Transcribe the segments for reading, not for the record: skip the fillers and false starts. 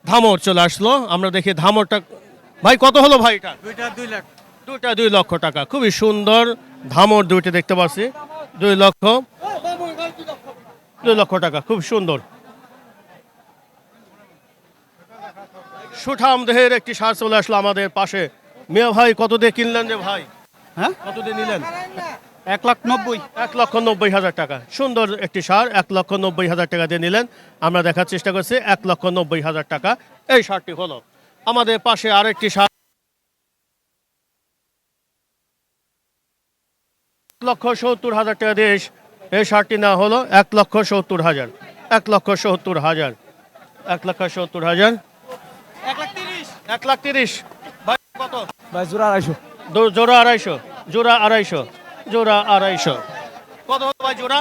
ধামর চলে আসলো, আমরা দেখি ধামরটা। ভাই কত হলো ভাই এটা? দুইটা 2 লাখ। দুইটা 2 লক্ষ টাকা, খুবই সুন্দর ধামর দুইটা দেখতে পাচ্ছি। 2 লক্ষ, 2 লক্ষ টাকা, খুব সুন্দর। সুঠাম দেহের একটি সার চলে আসলো আমাদের পাশে। মিয়া ভাই কত দিয়ে কিনলেন রে ভাই? হ্যাঁ, কত দিয়ে নিলেন? 1,90,000। 1,90,000 টাকা, সুন্দর একটি সার 1,90,000 টাকা দিয়ে নিলেন। আমরা দেখার চেষ্টা করছি 1,90,000 টাকা এই সারটি হলো। আমাদের পাশে আরেকটি সার 1,70,000 টাকা দিয়ে এই সারটি না হলো 1,70,000, 1,70,000, 1,70,000, 1,30,000। ভাই কত? ভাই জোড়া 250। জোড়া 250, জোড়া 250, জোড়া 250। কত হলো ভাই জোড়া?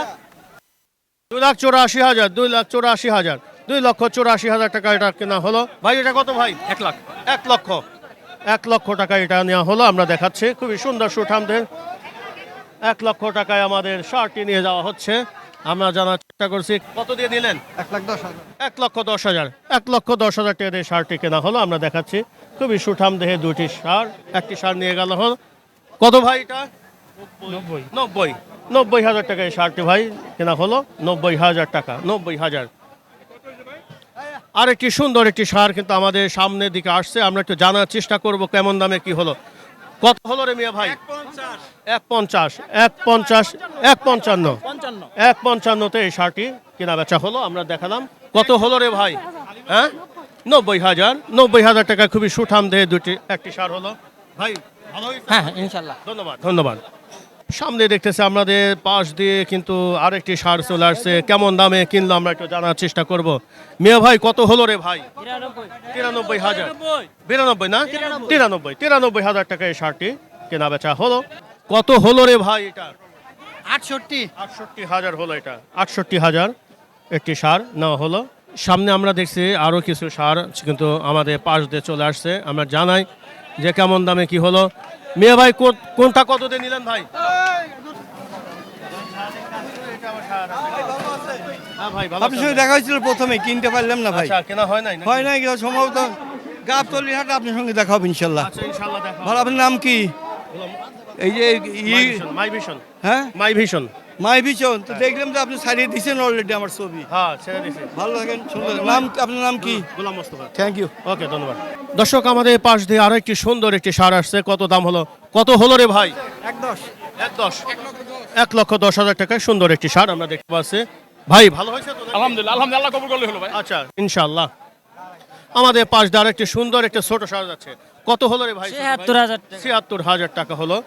2,84,000, 2,84,000, 2,84,000 টাকা এটা কেনা হলো। ভাই এটা কত ভাই? 1 লাখ। 1 লক্ষ, 1 লক্ষ টাকা এটা নেওয়া হলো। আমরা দেখাচ্ছি খুবই সুন্দর সুঠামদের 1 লক্ষ টাকায় আমাদের শার্টটি নিয়ে যাওয়া হচ্ছে। আমরা জানার চেষ্টা করছি কত দিয়ে নিলেন? 1,10,000। 1,10,000, 1,10,000 টাকা দিয়ে শার্টটি কেনা হলো। আমরা দেখাচ্ছি খুবই সুঠাম দেহে দুটি সার, একটি সার নিয়ে গেল হলো। কত ভাই এটা? 90, 90,000 টাকা এই শার্টটি ভাই কেনা হলো। 90,000 টাকা, 90,000। আরেকটি সুন্দর একটি সার কিন্তু আমাদের সামনের দিকে আসছে, আমরা একটু জানার চেষ্টা করব কেমন দামে কি হলো। কত হলো রে মিয়া ভাই? 1,50, 1,50, 1,55, 1,55তে এই শার্টটি কেনা বেচা হলো। আমরা দেখালাম। কত হলো রে ভাই? হ্যাঁ, 90,000, 90,000 টাকা খুবই সুঠাম দেহে একটি সার হলো। ভাই ভালো হয়েছে? হ্যাঁ, ইনশাআল্লাহ। ধন্যবাদ, ধন্যবাদ। সামনে দেখতেছে আমাদের পাশ দিয়ে কিন্তু আরেকটি সার চলে আসছে, কেমন দামে কিনলো আমরা একটু জানার চেষ্টা করব। মিয়া ভাই কত হলো রে ভাই? 93,000, 92 না, 93,000 টাকা এই শার্টটি কেনা বেচা হলো। কত হলো রে ভাই এটা? 68। 68,000 হলো এটা, 68,000 একটি সার নেওয়া হলো। সামনে আমরা দেখছি আরো কিছু সার কিন্তু আমাদের পাশ দিয়ে চলে আসছে, আমরা জানাই যে কেমন দামে কি হলো। মিয়া ভাই কোনটা কত দিয়ে নিলেন ভাই? হ্যাঁ ভাই, ভালো আপনার সঙ্গে দেখা হয়েছিল প্রথমে, কিনতে পারলাম না ভাই। আচ্ছা, কেনা হয় নাই নাকি? হয় নাই কেউ সম্ভবত গাবতলি হাটে আপনার সঙ্গে দেখা হবে ইনশাল্লাহ। আচ্ছা, ইনশাআল্লাহ দেখা ভালো, হবে। আপনার নাম কি? এই যে মাই ভিশন, হ্যাঁ, মাই ভিশন। মাই বিচন তো দেখলাম যে আপনি ছাড়িয়ে দিচ্ছেন অলরেডি আমার ছবি। হ্যাঁ, ছেড়ে দিছি। ভালো লাগেন, সুন্দর নাম। আপনার নাম কি? Golam Mostafa. Thank you. Okay, ধন্যবাদ। দর্শক, আমাদের পাশ দিয়ে আরো একটি সুন্দর একটি সার আসছে। কত দাম হলো? কত হলো রে ভাই? 1,10,000। 1,10,000 টাকায় সুন্দর একটি সার আমরা দেখতে পাচ্ছি। ভাই ভালো হয়েছে তো? আলহামদুলিল্লাহ, আলহামদুলিল্লাহ, কবুল করলে হলো ভাই। আচ্ছা, ইনশাআল্লাহ। আমাদের পাশ দিয়ে আরেকটি সুন্দর একটা ছোট সার যাচ্ছে। কত হলো রে ভাই? ৭৬,০০০ টাকা। ৭৬,০০০ টাকা হলো।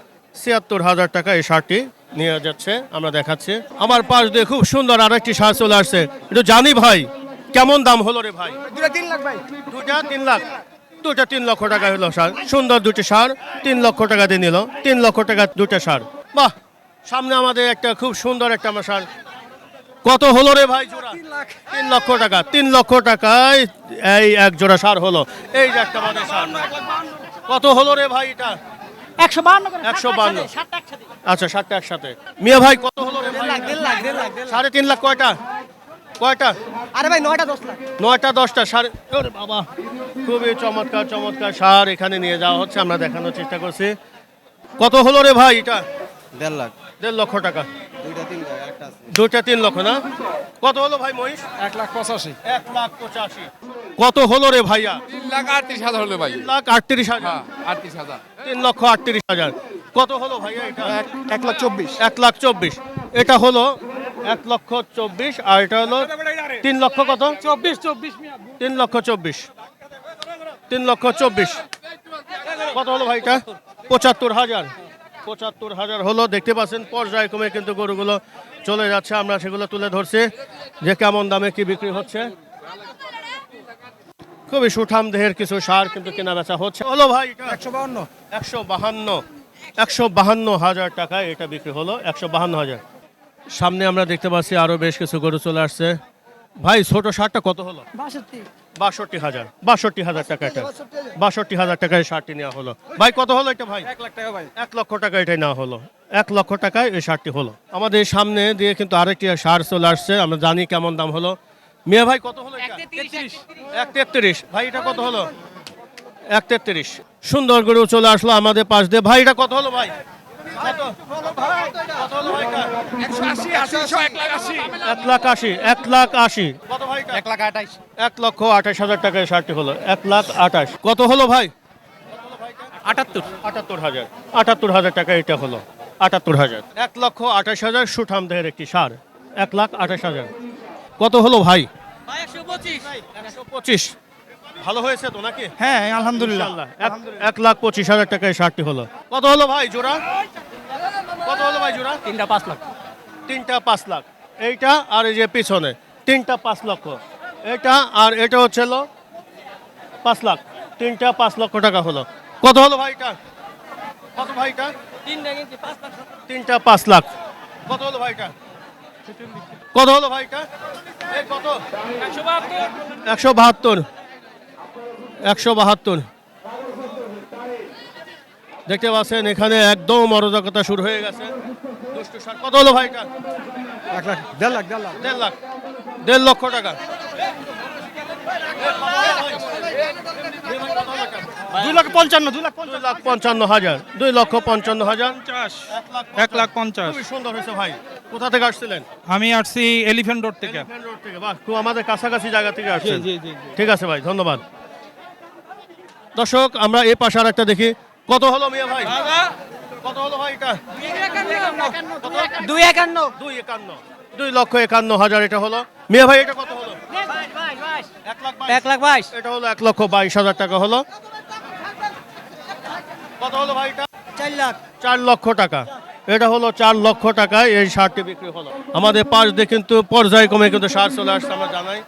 ৭৬,০০০ টাকা এই শার্টটি নিয়ে যাচ্ছে, আমরা দেখাচ্ছি। আমার পাশ দিয়ে খুব সুন্দর আরেকটি সার চলে আসছে, একটু জানি ভাই কেমন দাম হলো রে ভাই? দুটা 3 লাখ ভাই। দুটা 3 লাখ, দুটা 3 লক্ষ টাকা হলো সার। সুন্দর দুটি সার 3 লক্ষ টাকা দিয়ে নিল। 3 লক্ষ টাকা দুটা সার। বাহ, সামনে আমাদের একটা খুব সুন্দর একটা আমার সার। কত হলো রে ভাই জোড়া? 3 লক্ষ টাকা, 3 লক্ষ টাকায় এই এক জোড়া সার হলো। এই যে একটা আমাদের সার। কত হলো রে ভাই এটা? ১৫২ করে। 152। 7টা একসাথে। আচ্ছা, 7টা একসাথে। মিয়া ভাই কত হলো রে ভাই? 1.5 লাখ। 3.5 লাখ। কয়টা? কয়টা? আরে ভাই 9টা 10 লাখ। 9টা 10টা সার। ওরে বাবা, খুবই চমৎকার চমৎকার সার এখানে নিয়ে যাওয়া হচ্ছে, আমরা দেখানোর চেষ্টা করছি। কত হলো রে ভাই এটা? 1.5 লাখ। 1.5 লক্ষ টাকা। দুইটা 3 লাখ, একটা আছে। দুটা 3 লক্ষ না? কত হলো ভাই মহিষ? 1,85,000। 1,85,000। কত হলো রে ভাইয়া? 3,38,000 হলো ভাই। 1,38,000। হ্যাঁ, 38,000। 3,38,000। কত হলো ভাইয়া এটা? 1,24,000। 1,24,000। এটা হলো 1,24,000 আর এটা হলো 3 লক্ষ কত? 3,24,000। 3,24,000। কত হলো ভাই এটা? 75,000। 75,000 হলো। দেখতে পাচ্ছেন পর্যায়ক্রমে কিন্তু গরুগুলো চলে যাচ্ছে, আমরা সেগুলো তুলে ধরছি যে কেমন দামে কি বিক্রি হচ্ছে। খুবই সুঠাম দেহের কিছু সার কিন্তু কেনা বেচা হচ্ছে। হলো ভাই এটা 152। 152,000 টাকায় এটা বিক্রি হলো। 152,000। সামনে আমরা দেখতে পাচ্ছি আরো বেশ কিছু গরু চলে আসছে। ভাই ছোট সারটা কত হলো? 62,000। 62,000 টাকা এটা। 62,000 টাকায় শার্টটি নেওয়া হলো। ভাই কত হলো এটা ভাই? 1 লাখ টাকা ভাই। 1 লক্ষ টাকা এটাই নেওয়া হলো। 1 লক্ষ টাকায় এই শার্টটি হলো। আমাদের সামনে দিয়ে কিন্তু আরেকটি সার চলে আসছে, আমরা জানি কেমন দাম হলো। মিয়া ভাই কত হলো এটা? 1.33। ভাই এটা কত হলো? 1.33। সুন্দর গরু চলে আসলো আমাদের পাশ দিয়ে। ভাই এটা কত হলো ভাই? কত? কত হলো ভাই এটা? 1,80,000। কত ভাই এটা? 1,28,000 টাকায় শার্টটি হলো। 1,28,000। কত হলো ভাই? 78,000 টাকা এটা হলো। 78,000। 1,28,000 সুঠাম দেহের একটি সার। 1,28,000। কত হলো ভাই? 125। ভালো হয়েছে তো নাকি? হ্যাঁ আলহামদুলিল্লাহ। ইনশাআল্লাহ। 1,25,000 টাকায় শার্টটি হলো। কত হলো ভাই জোড়া? কত হলো ভাই জোড়া? 3টা 5 লাখ। 3টা 5 লাখ। এইটা আর এই যে পিছনে 3টা 5 লক্ষ। এটা আর এটা হচ্ছে 5 লাখ। 3টা 5 লক্ষ টাকা হলো। কত হলো ভাই এটা? কত ভাই এটা? 3টা 5 লাখ। কত হলো ভাই এটা? কত হলো ভাই এটা? এই কত? 172। 172। দেখতে পাচ্ছেন এখানে একদম অরাজকতা শুরু হয়ে গেছে। দুষ্টু ষাঁড়। কত হলো ভাই এটা? 1 লাখ 1.5 লাখ 1.5 লাখ। 1.5 লক্ষ টাকা। 2,55,000। 2,55,000। 1,50,000। খুবই সুন্দর হয়েছে ভাই। কোথা থেকে আসছিলেন? আমি আসছি এলিফ্যান্ট রোড থেকে। এলিফ্যান্ট রোড থেকে। বাহ, খুব আমাদের কাছাকাছি জায়গা থেকে আসছেন। ঠিক আছে ভাই, ধন্যবাদ। দর্শক আমরা এই পাশে আর একটা দেখি। কত হলো মিয়া ভাই? কত হলো ভাই এটা? 251। 2,51,000 এটা হলো। মিয়া ভাই এটা কত হলো? 1,22,000। এটা হলো 1,22,000 টাকা হলো। কত হলো ভাই এটা? 4 লাখ। 4 লক্ষ টাকা। এটা হলো 4 লক্ষ টাকায় এই শার্টটি বিক্রি হলো। আমাদের পাশ দিয়ে কিন্তু পর্যায়ক্রমে কিন্তু শার্ট চলে আসছে, আমরা জানাই।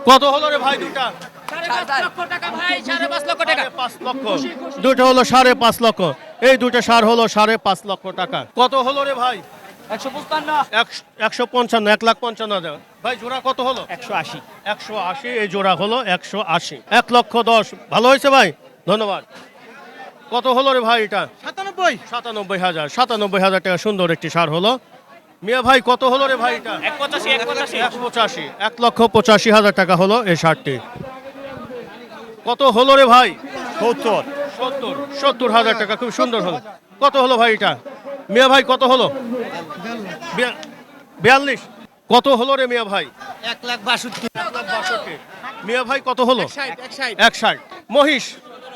কত হলো রে ভাই দুটা? 5 লক্ষ টাকা ভাই, 5.5 লক্ষ টাকা। 5 লক্ষ। দুটো হলো 5.5 লক্ষ। এই দুটো সার হলো 5.5 লক্ষ টাকা। কত হলো রে ভাই? 155। 155। 1,55,000। ভাই জোড়া কত হলো? 180। 180। এই জোড়া হলো 180। 1,10,000। ভালো হয়েছে ভাই, ধন্যবাদ। কত হলো রে ভাই এটা? 97,000। 97,000 টাকা সুন্দর একটি সার হলো। মিয়া ভাই কত হলো রে ভাই এটা? 185। 1,85,000 টাকা হলো এই শার্টটি। কত হলো রে ভাই? 70,000 টাকা। খুব সুন্দর হলো। কত হলো ভাই এটা? মিয়া ভাই কত হলো? 42। কত হলো রে মিয়া ভাই? 1,62,000। মিয়া ভাই কত হলো? 160। মহিষ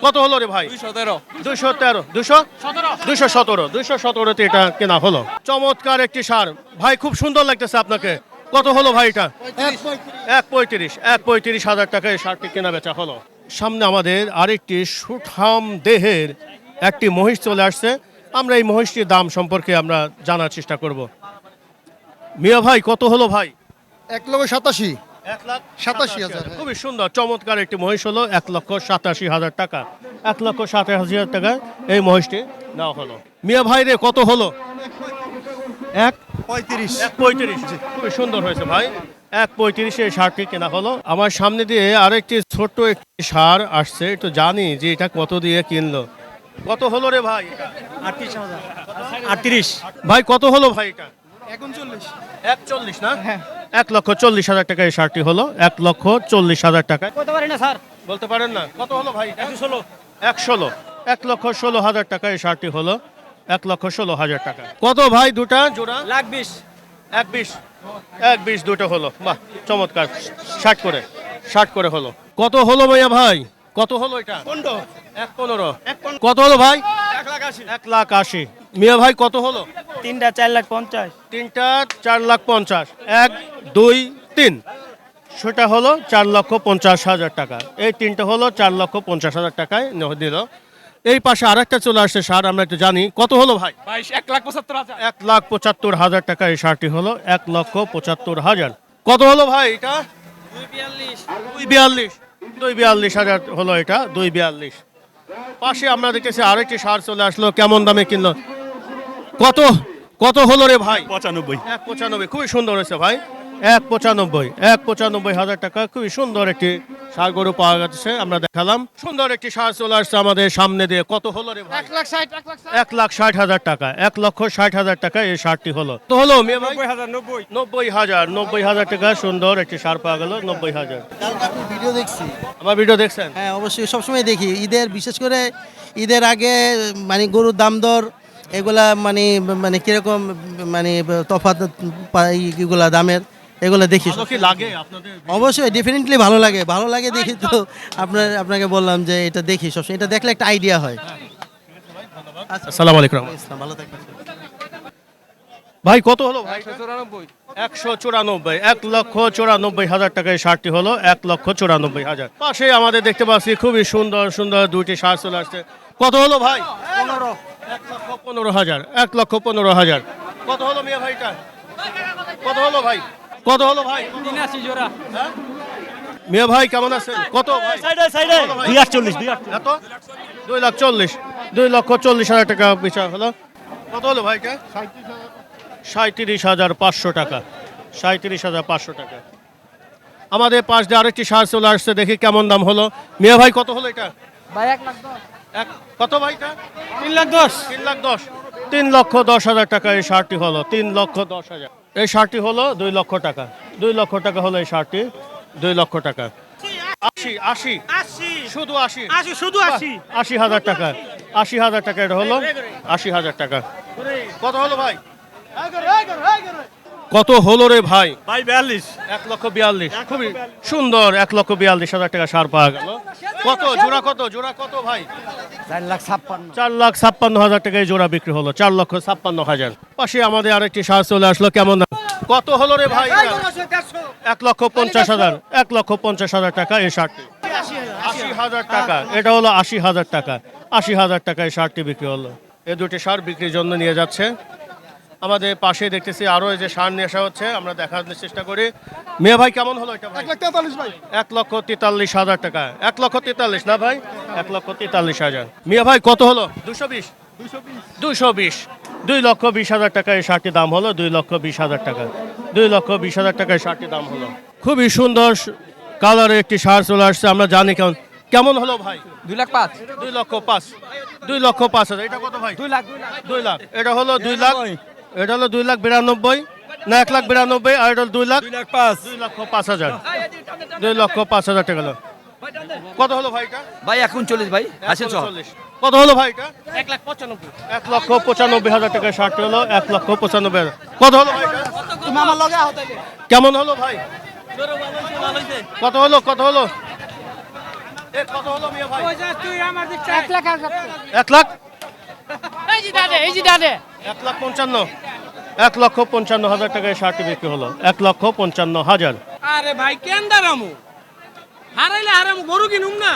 কত হলো রে ভাই? 217। 217তে এটা কেনা হলো। চমৎকার একটি সার ভাই, খুব সুন্দর লাগতেছে আপনাকে। কত হলো ভাই এটা? 1,35,000 টাকা এই শার্টটি কেনা বেচা হলো। সামনে আমাদের আরেকটি সুঠাম দেহের একটি মহিষ চলে আসছে। আমরা এই মহিষটির দাম সম্পর্কে আমরা জানার চেষ্টা করব। মিয়া ভাই কত হলো ভাই? 1,87,000। 1,87,000। খুবই সুন্দর চমৎকার একটি মহিষ হলো। 1,87,000 টাকা। 1,87,000 টাকায় এই মহিষটি নেওয়া হলো। মিয়া ভাই রে কত হলো? 1,35,000। খুবই সুন্দর হয়েছে ভাই। 1,35,000 এই শার্টটি কেনা হলো। আমার সামনে দিয়ে আরেকটি ছোট্ট একটি সার আসছে, একটু জানি যে এটা কত দিয়ে কিনলো। কত হলো রে ভাই? 38। ভাই কত হলো ভাই এটা? 1,40 না? 1,40,000 টাকা এই শার্টটি হলো। 1,40,000 টাকা। কত পারি না স্যার? বলতে পারেন না? কত হলো ভাই? 116। 1,16,000 টাকা এই শার্টটি হলো। 1,16,000 টাকা। কত ভাই দুটা জোড়া? 1,20,000। 1,20 দুটো হলো। বাহ, চমৎকার। 60 করে হলো। কত হলো ভাইয়া ভাই? কত হলো এটা? 1,15। কত হলো ভাই? 1,80,000। মিয়া ভাই কত হলো? 3টা 4,50,000। 3টা 4,50,000। 1, 2, 3 সেটা হলো 4,50,000 টাকা। এই তিনটা হলো 4,50,000 টাকায় দিল। এই পাশে আরেকটা চলে আসছে সার, আমরা একটু জানি। কত হলো ভাই? 1,75,000। 1,75,000 টাকা এই শার্টটি হলো। 1,75,000। কত হলো ভাই এটা? 2,42,000। 2,42,000 হলো এটা। 2,42। পাশে আমরা দেখতেছি আরেকটি সার চলে আসলো। কেমন দামে কিনলো? কত কত হলো রে ভাই? 95। 1,95। খুবই সুন্দর হয়েছে ভাই। 1,95,000 টাকা। খুবই সুন্দর একটি ষাঁড় গরু পাওয়া গেছে, আমরা দেখালাম। সুন্দর একটি ষাঁড় চলে আসছে আমাদের সামনে দিয়ে। কত হলো রে ভাই? 1,60,000 টাকা। 1,60,000 টাকা এই ষাঁড়টি হলো। তো হলো মিয়া ভাই 90,000 টাকা। সুন্দর একটি ষাঁড় পাওয়া গেল 90,000। কালকে আপনি ভিডিও দেখছি। আমার ভিডিও দেখছেন? হ্যাঁ, অবশ্যই সবসময় দেখি। ঈদের বিশেষ করে ঈদের আগে মানে গরুর দাম দর এগুলা মানে মানে কিরকম মানে তফাৎ এগুলা দামের এগুলা দেখি। ভালো কি লাগে আপনাদের? অবশ্যই ডেফিনেটলি ভালো লাগে দেখি তো আপনাকে বললাম যে এটা দেখি সবসময়, এটা দেখলে একটা আইডিয়া হয়। আচ্ছা, আসসালামু আলাইকুম। ইসলাম ভালো থাকবেন। ভাই কত হলো ভাই? 194, 1,94,000 টাকায় ষাঁড়টি হলো 1,94,000। পাশে আমাদের দেখতে পাচ্ছি খুবই সুন্দর সুন্দর দুইটি ষাঁড় চলে আসছে। কত হলো ভাই? 1,15,000, 1,15,000। কত হলো মিয়া ভাইটা? কত হলো ভাই? কত হলো ভাই? 83 জোড়া। হ্যাঁ? মিয়া ভাই কেমন আছেন? কত ভাই? সাইডে 248 এত 2,40,000, 2,40,000 টাকা বিচার হলো। কত হলো ভাইটা? 37,500 টাকা। 37,500 টাকা। আমাদের পাশ দিয়ে আরেকটি ষাঁড় চলে আসছে, দেখি কেমন দাম হলো। মিয়া ভাই কত হলো এটা? ভাই 1 লাখ 10। কত ভাইটা? 3 লাখ 10। 3,10,000, 3,10,000 টাকা এই ষাঁড়টি হলো। 3,10,000। এই ষাঁড়টি হলো 2 লক্ষ টাকা। 2 লক্ষ টাকা হলো এই ষাঁড়টি। 2 লক্ষ টাকা। 80 শুধু 80 শুধু 80। 80,000 টাকা। 80,000 টাকা এটা হলো 80,000 টাকা। কত হলো ভাই? কত হলো রে ভাই? ভাই 42। 1,42,000। খুবই সুন্দর 1,42,000 টাকা ষাঁড় পাওয়া গেল। কত জোড়া? জোড়া কত ভাই? 4,56,000 টাকায় জোড়া বিক্রি হলো। 4,56,000। পাশে আমাদের আরেকটি ষাঁড় চলে আসলো, কেমন দাম? কত হলো রে ভাই? 1,50,000, 1,50,000 টাকা এই ষাঁড়টি। 80,000 টাকা। এটা হলো 80,000 টাকা। 80,000 টাকায় ষাঁড়টি বিক্রি হলো। এই দুটি ষাঁড় বিক্রির জন্য নিয়ে যাচ্ছে। আমাদের পাশে দেখতেছি আরো এই যে ষাঁড় নিয়ে আসা হচ্ছে, আমরা দেখার চেষ্টা করি। মেয়ে ভাই কেমন হলো এটা ভাই? 1,43,000 টাকা। 1,43,000 না ভাই? 1,43,000। মিয়া ভাই কত হলো? 220, 2,20,000 টাকা এই ষাঁড়টির দাম হলো। 2,20,000 টাকা। 2,20,000 টাকায় ষাঁড়টির দাম হলো। খুবই সুন্দর কালারের একটি ষাঁড় চলে আসছে, আমরা জানি কেমন। কেমন হলো ভাই? 2 লাখ 5। 2,05,000, 2,05,000। এটা কত ভাই? 2 লাখ। 2 লাখ। এটা হলো 2 লাখ। এটা হলো 2,92,000 না 1,92,000, আর এটা হলো 2 লাখ 2,05,000। 2,05,000 টাকা হলো। কত হলো ভাইটা? ভাই 39 ভাই। আছে চল। 1,40,000। কত হলো ভাইটা? 1,95,000। 1,95,000 টাকা ষাঁড়টি হলো 1,95,000। কত হলো ভাইটা? তুমি আমার লগে আও তাইলে। কেমন হলো ভাই? ভালো হইছে। কত হলো? কত হলো? কত হলো মিয়া ভাই? তুই আমার দিক 1 লাখ 1 লাখ? এই জি দাদে। 1,55,000, 1,55,000 টাকায় ষাঁড়টি বিক্রি হলো। 1,55,000। আরে ভাই কেন দাঁড়ামু হারাইলে গরু কিনুম না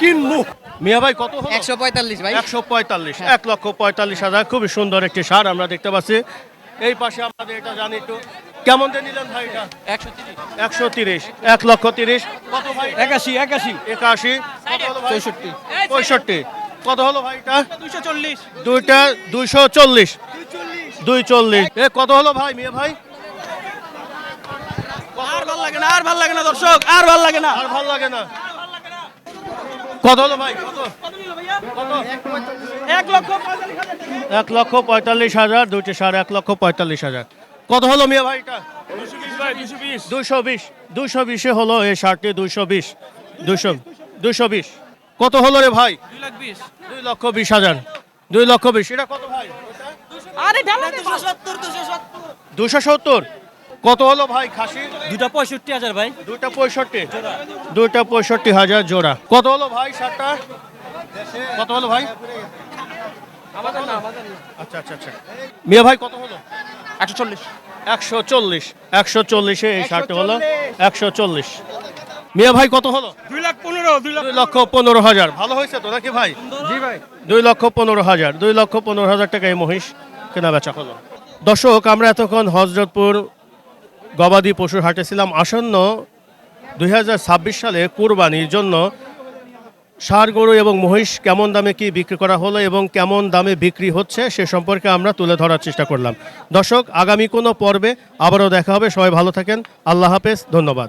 কিনমু। মিয়া ভাই কত হলো? 145 ভাই। 145, 1,45,000। খুবই সুন্দর একটি ষাঁড় আমরা দেখতে পাচ্ছি। এই পাশে আমাদের এটা জানি একটু কেমন দিয়ে নিলেন ভাই এটা? 130, 1,30,000। কত ভাই? 81। 81। কত হলো ভাই? 65। কত হলো ভাই এটা? 240 দুইটা 240, 240। কত হলো ভাই মিয়া ভাই? আর ভাল লাগে না দর্শক, আর ভাল লাগে না। আর ভালো লাগে না। কত হলো ভাই? কত? 1,45,000। দুইটি ষাঁড় 1,45,000। কত হলো মিয়া ভাই এটা? 220, 220 হলো এই ষাঁড়টি। 220। কত হলো রে ভাই? 2,20,000। 2,20,000। এটা কত ভাই? আরে ঢালা 270। কত হলো ভাই খাসি? দুটা 65,000 ভাই। দুইটা 65, 65,000 জোড়া। কত হলো ভাই ষাঁড়টা? কত হলো ভাই? আচ্ছা আচ্ছা আচ্ছা। মিয়া ভাই কত হলো? 140 140, 140 এই ষাঁড়টা হলো 140। মিয়া ভাই কত হলো? 2,15,000। ভালো হয়েছে তো নাকি ভাই? জি ভাই। 2,15,000, 2,15,000 টাকা এই মহিষ কেনা বেচা হলো। দর্শক, আমরা এতক্ষণ হযরতপুর গবাদি পশুর হাটে ছিলাম। আসন্ন 2026 সালে কুরবানির জন্য ষাঁড় গরু এবং মহিষ কেমন দামে কি বিক্রি করা হলো এবং কেমন দামে বিক্রি হচ্ছে সে সম্পর্কে আমরা তুলে ধরার চেষ্টা করলাম। দর্শক, আগামী কোনো পর্বে আবারও দেখা হবে। সবাই ভালো থাকেন। আল্লাহ হাফেজ, ধন্যবাদ।